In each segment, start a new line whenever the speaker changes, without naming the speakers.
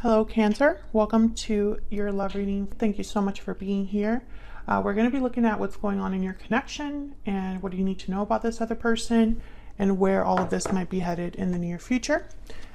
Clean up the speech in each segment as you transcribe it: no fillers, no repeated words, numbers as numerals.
Hello, Cancer. Welcome to your love reading. Thank you so much for being here. We're going to be looking at what's going on in your connection and what do you need to know about this other person and where all of this might be headed in the near future.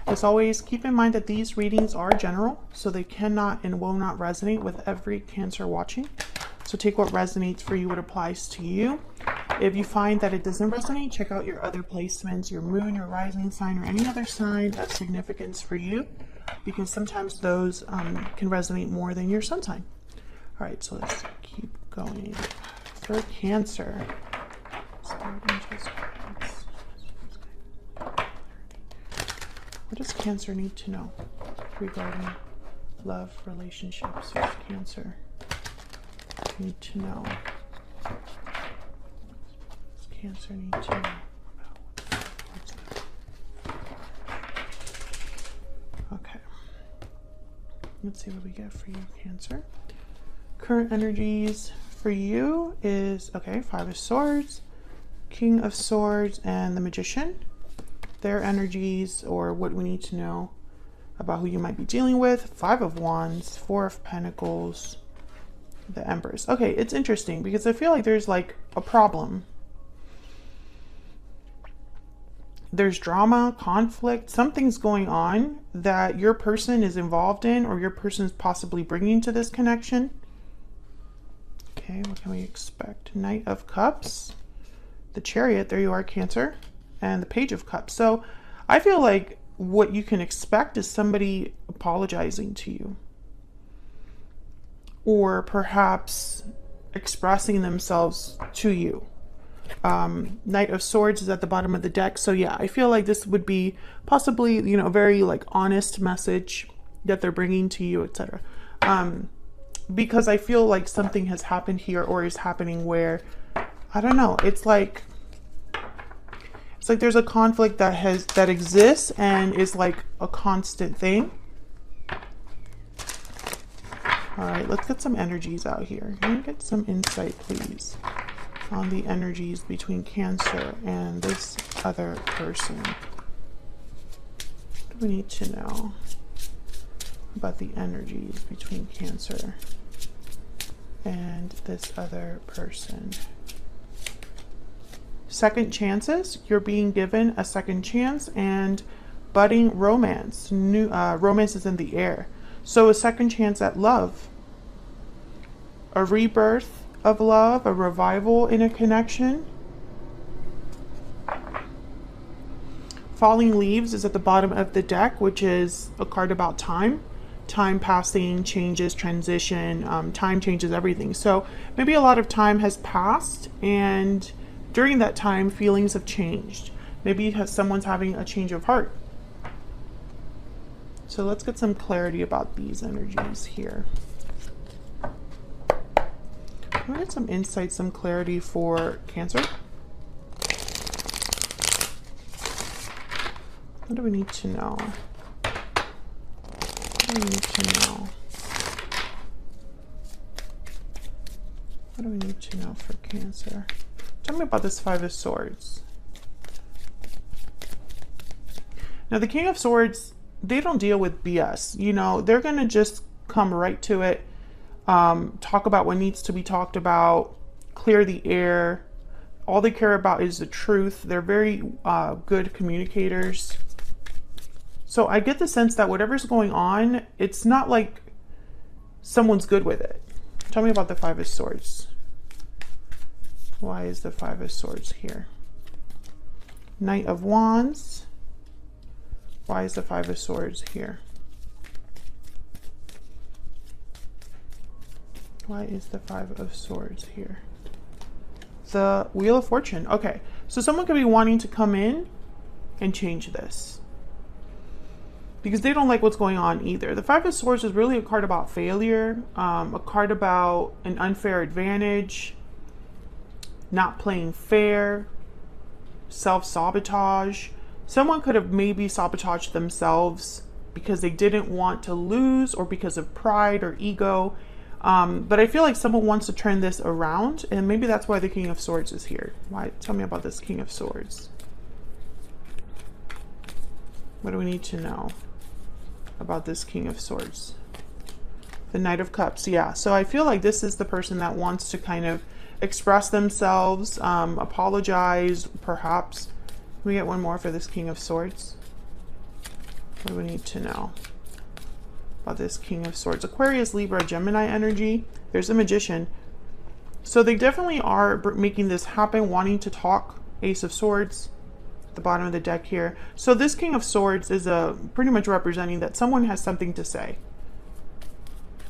As always, keep in mind that these readings are general, so they cannot and will not resonate with every Cancer watching. So take what resonates for you, what applies to you. If you find that it doesn't resonate, check out your other placements, your moon, your rising sign, or any other sign of significance for you, because sometimes those can resonate more than your sun sign. All right, so let's keep going. For Cancer, what does Cancer need to know regarding love, relationships with Cancer? Need to know. What does Cancer need to know about? Okay. Let's see what we get for you, Cancer. Current energies for you is, okay, Five of Swords, King of Swords, and the Magician. Their energies, or what we need to know about who you might be dealing with. Five of Wands, Four of Pentacles, the Empress. Okay, it's interesting because I feel like there's like a problem. There's drama, conflict, something's going on that your person is involved in or your person is possibly bringing to this connection. Okay, what can we expect? Knight of Cups, the Chariot, there you are, Cancer, and the Page of Cups. So I feel like what you can expect is somebody apologizing to you, or perhaps expressing themselves to you. Knight of Swords is at the bottom of the deck. So yeah, I feel like this would be possibly, you know, a very like honest message that they're bringing to you, etc. Because I feel like something has happened here or is happening where, I don't know, it's like there's a conflict that exists and is like a constant thing. All right, let's get some energies out here. Can you get some insight, please, on the energies between Cancer and this other person? What do we need to know about the energies between Cancer and this other person? Second chances. You're being given a second chance, and budding romance. New romance is in the air. So a second chance at love, a rebirth of love, a revival in a connection. Falling Leaves is at the bottom of the deck, which is a card about time. Time passing, changes, transition, time changes everything. So maybe a lot of time has passed, and during that time, feelings have changed. Maybe someone's having a change of heart. So let's get some clarity about these energies here. Can we get some insight, some clarity for Cancer? What do we need to know? What do we need to know? What do we need to know for Cancer? Tell me about this Five of Swords. Now, the King of Swords, they don't deal with BS. You know, they're going to just come right to it, talk about what needs to be talked about, clear the air. All they care about is the truth. They're very good communicators. So I get the sense that whatever's going on, it's not like someone's good with it. Tell me about the Five of Swords. Why is the Five of Swords here? Knight of Wands. Why is the Five of Swords here? Why is the Five of Swords here? The Wheel of Fortune. Okay, so someone could be wanting to come in and change this because they don't like what's going on either. The Five of Swords is really a card about failure, a card about an unfair advantage, not playing fair, self-sabotage. Someone could have maybe sabotaged themselves because they didn't want to lose or because of pride or ego. But I feel like someone wants to turn this around, and maybe that's why the King of Swords is here. Why? Tell me about this King of Swords. What do we need to know? about this King of Swords? The Knight of Cups, yeah. So I feel like this is the person that wants to kind of express themselves, apologize, perhaps. Can we get one more for this King of Swords? What do we need to know about this King of Swords? Aquarius, Libra, Gemini energy. There's a Magician. So they definitely are making this happen, wanting to talk. Ace of Swords at the bottom of the deck here. So this King of Swords is pretty much representing that someone has something to say.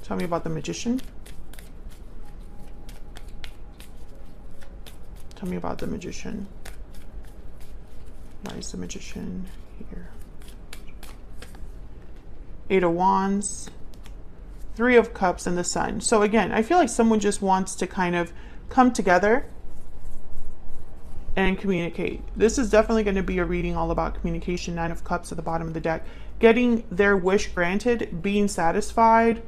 Tell me about the Magician. Tell me about the Magician. Why is the Magician here? Eight of Wands, Three of Cups, and the Sun. So again, I feel like someone just wants to kind of come together and communicate. This is definitely going to be a reading all about communication. Nine of Cups at the bottom of the deck. Getting their wish granted, being satisfied,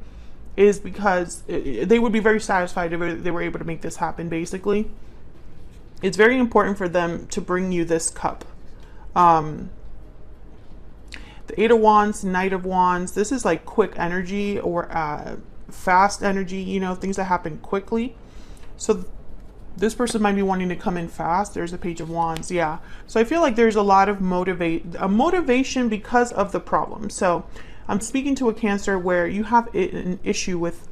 is because they would be very satisfied if they were able to make this happen, basically. It's very important for them to bring you this cup. The Eight of Wands, Knight of Wands, this is like quick energy or fast energy, you know, things that happen quickly. So this person might be wanting to come in fast. There's a Page of Wands, yeah. So I feel like there's a lot of motivation because of the problem. So I'm speaking to a Cancer where you have an issue with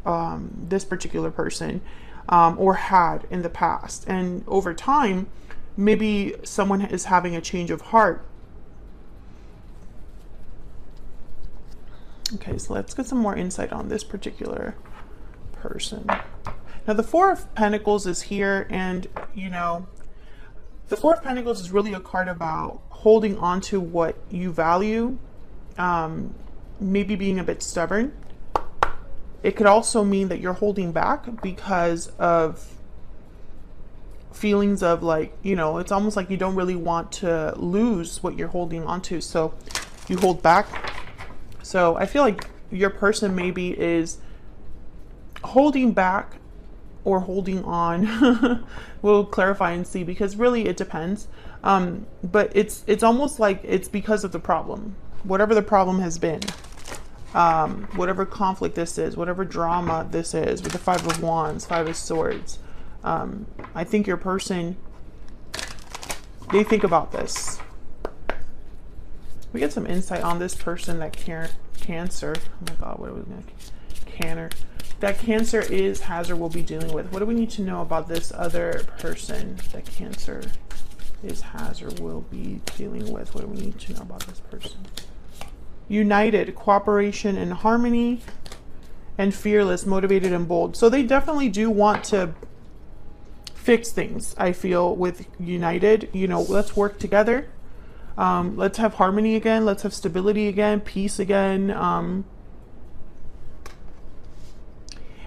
this particular person or had in the past. And over time, maybe someone is having a change of heart. Okay, so let's get some more insight on this particular person. Now, the Four of Pentacles is here, and, you know, the Four of Pentacles is really a card about holding on to what you value, maybe being a bit stubborn. It could also mean that you're holding back because of feelings of like, you know, it's almost like you don't really want to lose what you're holding on to, so you hold back. So I feel like your person maybe is holding back or holding on. We'll clarify and see, because really it depends. But it's almost like it's because of the problem, whatever the problem has been, whatever conflict this is, whatever drama this is, with the Five of Wands, Five of Swords. I think your person, they think about this. We get some insight on this person, that Cancer. Oh my God, what are we going to Cancer? That Cancer is, has, or will be dealing with. What do we need to know about this other person that Cancer is, has, or will be dealing with? What do we need to know about this person? United, cooperation and harmony, and fearless, motivated and bold. So they definitely do want to fix things, I feel, with United. You know, let's work together. Let's have harmony again. Let's have stability again, peace again.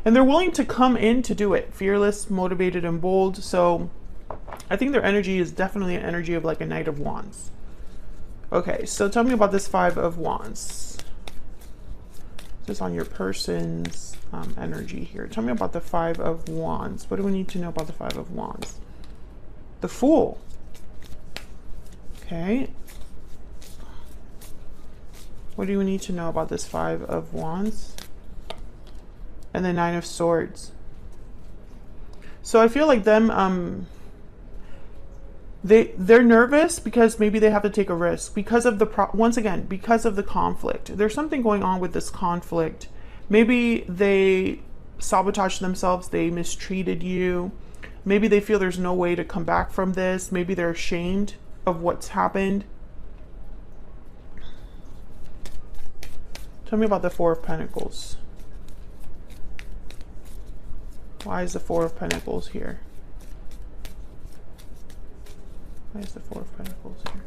And they're willing to come in to do it. Fearless, motivated, and bold. So I think their energy is definitely an energy of like a Knight of Wands. Okay, so tell me about this Five of Wands. Just on your person's energy here. Tell me about the Five of Wands. What do we need to know about the Five of Wands? The Fool. Okay. What do we need to know about this Five of Wands? And the Nine of Swords. So I feel like them, they're nervous because maybe they have to take a risk because of the, once again, because of the conflict. There's something going on with this conflict. Maybe they sabotaged themselves. They mistreated you. Maybe they feel there's no way to come back from this. Maybe they're ashamed of what's happened. Tell me about the Four of Pentacles. Why is the Four of Pentacles here? Why is the Four of Pentacles here?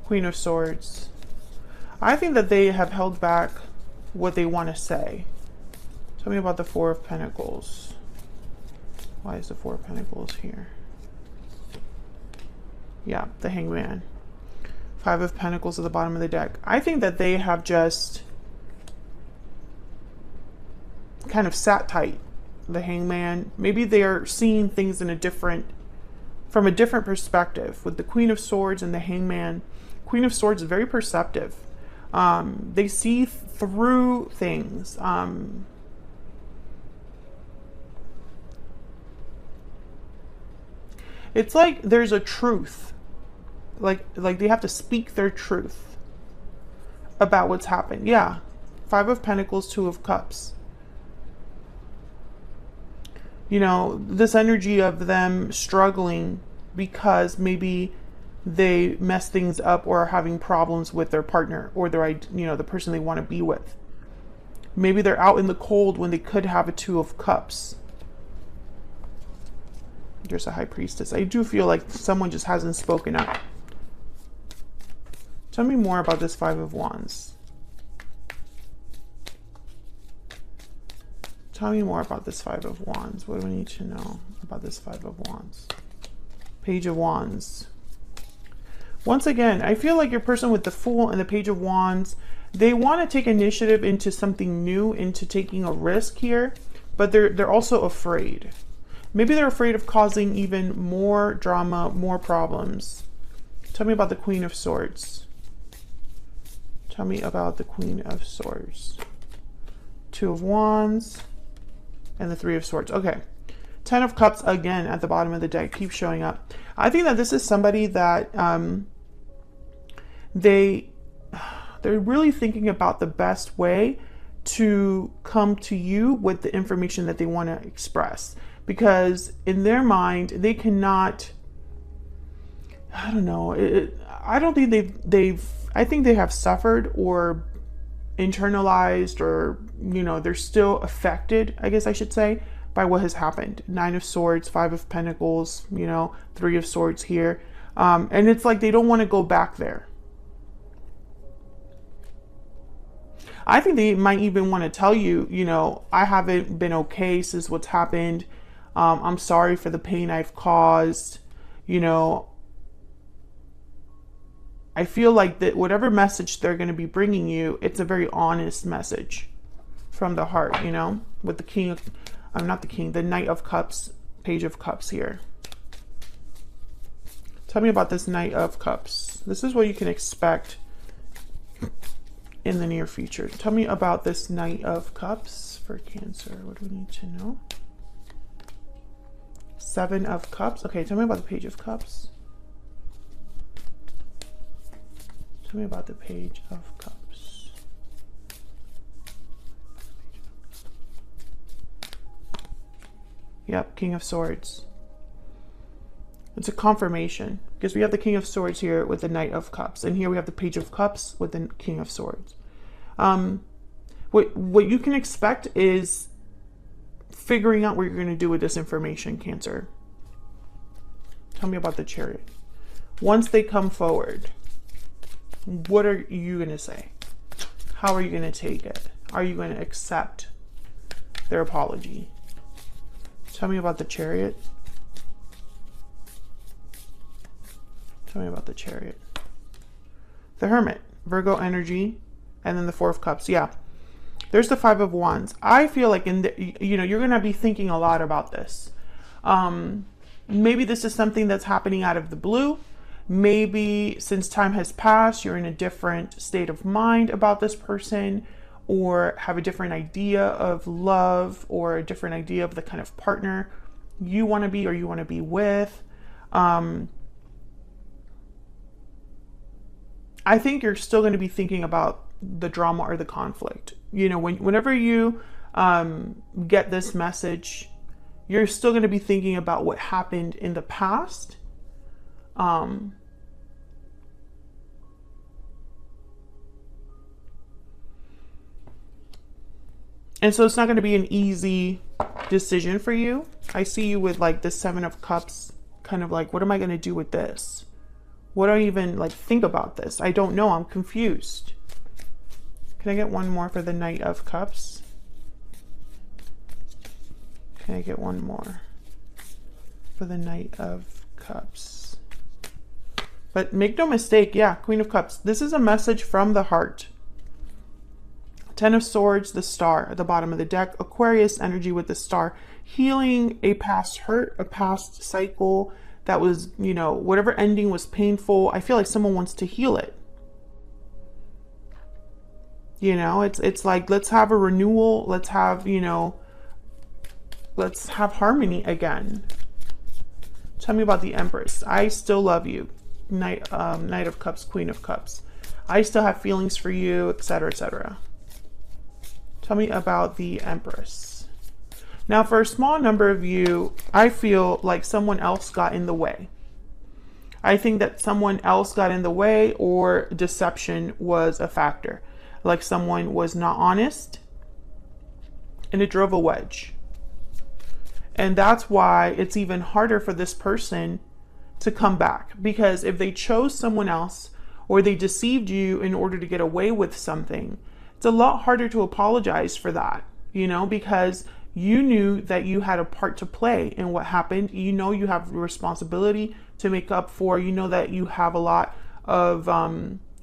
Queen of Swords. I think that they have held back what they want to say. Tell me about the Four of Pentacles. Why is the Four of Pentacles here? Yeah, the Hangman. Five of Pentacles at the bottom of the deck. I think that they have just kind of sat tight. The Hangman. Maybe they're seeing things in from a different perspective with the Queen of Swords and the Hangman. Queen of Swords is very perceptive. They see through things. It's like there's a truth. Like they have to speak their truth about what's happened. Yeah. 5 of Pentacles, 2 of Cups. You know, this energy of them struggling because maybe they mess things up or are having problems with their partner or their, you know, the person they want to be with. Maybe they're out in the cold when they could have a 2 of Cups. There's a High Priestess. I do feel like someone just hasn't spoken up. Tell me more about this 5 of Wands. Tell me more about this 5 of Wands. What do we need to know about this 5 of Wands? Page of Wands. Once again, I feel like your person with the Fool and the Page of Wands, they want to take initiative into something new, into taking a risk here, but they're also afraid. Maybe they're afraid of causing even more drama, more problems. Tell me about the Queen of Swords. Tell me about the Queen of Swords. 2 of Wands. And the 3 of Swords. Okay. 10 of Cups again at the bottom of the deck. Keep showing up. I think that this is somebody that they're really thinking about the best way to come to you with the information that they want to express. Because in their mind, they cannot, I don't know. I don't think I think they have suffered or internalized, or, you know, they're still affected, I guess I should say, by what has happened. 9 of Swords, 5 of Pentacles, you know, 3 of Swords here. And it's like they don't want to go back there. I think they might even want to tell you, you know, I haven't been okay since what's happened. I'm sorry for the pain I've caused. You know, I feel like that whatever message they're going to be bringing you, it's a very honest message from the heart, you know, with the King of, not the King, the Knight of Cups, Page of Cups here. Tell me about this Knight of Cups. This is what you can expect in the near future. Tell me about this Knight of Cups for Cancer. What do we need to know? 7 of Cups. Okay, tell me about the Page of Cups. Tell me about the Page of Cups. Yep, King of Swords. It's a confirmation because we have the King of Swords here with the Knight of Cups, and here we have the Page of Cups with the King of Swords. What you can expect is figuring out what you're going to do with this information, Cancer. Tell me about the Chariot. Once they come forward, what are you going to say? How are you going to take it? Are you going to accept their apology? Tell me about the Chariot. Tell me about the Chariot. The Hermit, Virgo energy, and then the 4 of Cups. Yeah, there's the 5 of Wands. I feel like you know, you're going to be thinking a lot about this. Maybe this is something that's happening out of the blue. Maybe since time has passed, you're in a different state of mind about this person, or have a different idea of love, or a different idea of the kind of partner you want to be or you want to be with. I think you're still going to be thinking about the drama or the conflict. You know, whenever you get this message, you're still going to be thinking about what happened in the past. And so it's not going to be an easy decision for you. I see you with like the 7 of Cups, kind of like, what am I going to do with this? What do I even like think about this? I don't know. I'm confused. Can I get one more for the Knight of Cups? Can I get one more for the Knight of Cups? But make no mistake, yeah, Queen of Cups. This is a message from the heart. 10 of Swords, the Star at the bottom of the deck. Aquarius energy with the Star. Healing a past hurt, a past cycle that was, you know, whatever ending was painful. I feel like someone wants to heal it. You know, it's like, let's have a renewal. Let's have, you know, let's have harmony again. Tell me about the Empress. I still love you. Knight of Cups, Queen of Cups. I still have feelings for you, etc., etc. Tell me about the Empress. Now, for a small number of you, I feel like someone else got in the way. I think that someone else got in the way, or deception was a factor. Like someone was not honest and it drove a wedge. And that's why it's even harder for this person to come back. Because if they chose someone else, or they deceived you in order to get away with something, it's a lot harder to apologize for that, you know, because you knew that you had a part to play in what happened. You know, you have responsibility to make up for, you know, that you have a lot of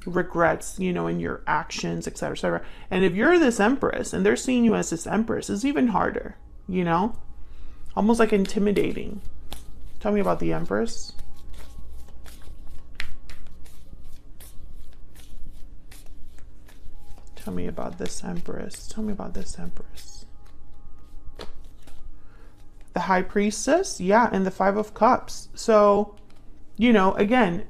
regrets, you know, in your actions, etc., etc. And if you're this Empress and they're seeing you as this Empress, it's even harder, you know, almost like intimidating. Tell me about the Empress. Tell me about this Empress. Tell me about this Empress. The High Priestess, yeah, and the Five of Cups. So, you know, again,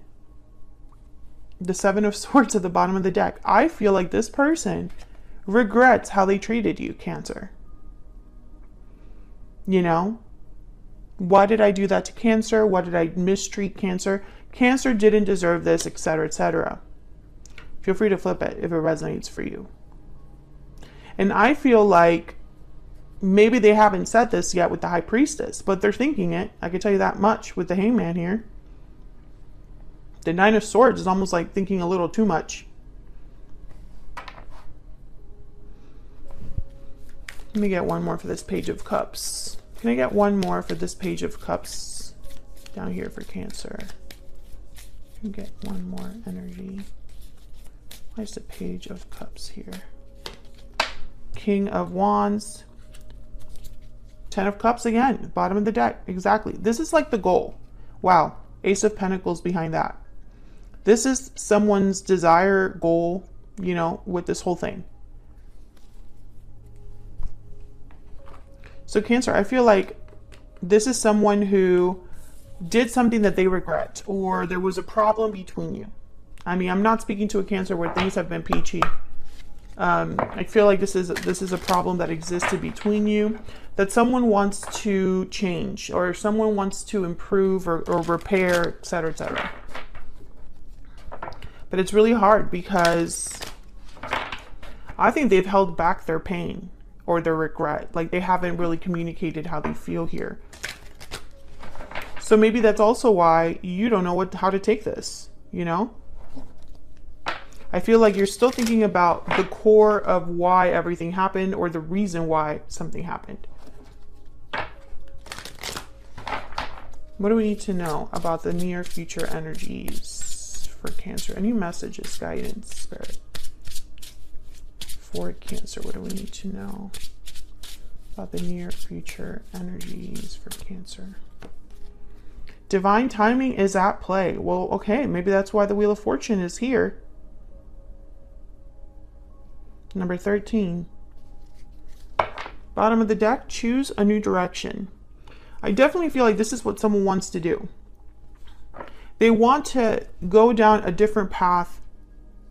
the Seven of Swords at the bottom of the deck. I feel like this person regrets how they treated you, Cancer. You know, why did I do that to Cancer? Why did I mistreat Cancer? Cancer didn't deserve this, etc., etc. Feel free to flip it if it resonates for you. And I feel like maybe they haven't said this yet with the High Priestess, but they're thinking it. I can tell you that much with the Hangman here. The Nine of Swords is almost like thinking a little too much. Let me get one more for this Page of Cups. Can I get one more for this Page of Cups down here for Cancer? Can I get one more energy? Why is the Page of Cups here? King of Wands. Ten of Cups again, bottom of the deck. Exactly. This is like the goal. Wow. Ace of Pentacles behind that. This is someone's desire, goal, you know, with this whole thing. So Cancer, I feel like this is someone who did something that they regret, or there was a problem between you. I mean, I'm not speaking to a Cancer where things have been peachy. I feel like this is a problem that existed between you, that someone wants to change, or someone wants to improve or repair, etc., etc. But it's really hard because I think they've held back their pain or their regret. Like they haven't really communicated how they feel here. So maybe that's also why you don't know how to take this, you know? I feel like you're still thinking about the core of why everything happened, or the reason why something happened. What do we need to know about the near future energies for Cancer? Any messages, guidance, Spirit? For Cancer, what do we need to know about the near future energies for Cancer? Divine timing is at play. Well, okay, maybe that's why the Wheel of Fortune is here. Number 13. Bottom of the deck, choose a new direction. I definitely feel like this is what someone wants to do. They want to go down a different path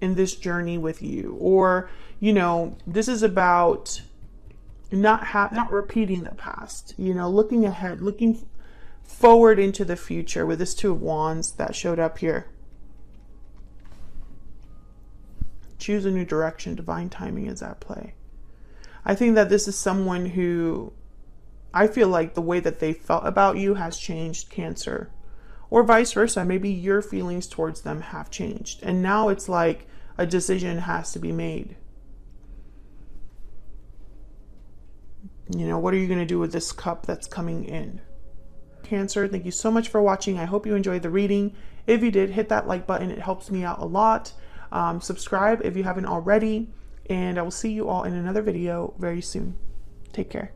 in this journey with you. Or, you know, this is about not repeating the past. You know, looking ahead, looking forward into the future with this Two of Wands that showed up here. Choose a new direction. Divine timing is at play. I think that this is someone who, I feel like the way that they felt about you has changed, Cancer. Or vice versa. Maybe your feelings towards them have changed. And now it's like a decision has to be made. You know, what are you going to do with this cup that's coming in? Cancer, thank you so much for watching. I hope you enjoyed the reading. If you did, hit that like button. It helps me out a lot. Subscribe if you haven't already, and I will see you all in another video very soon. Take care.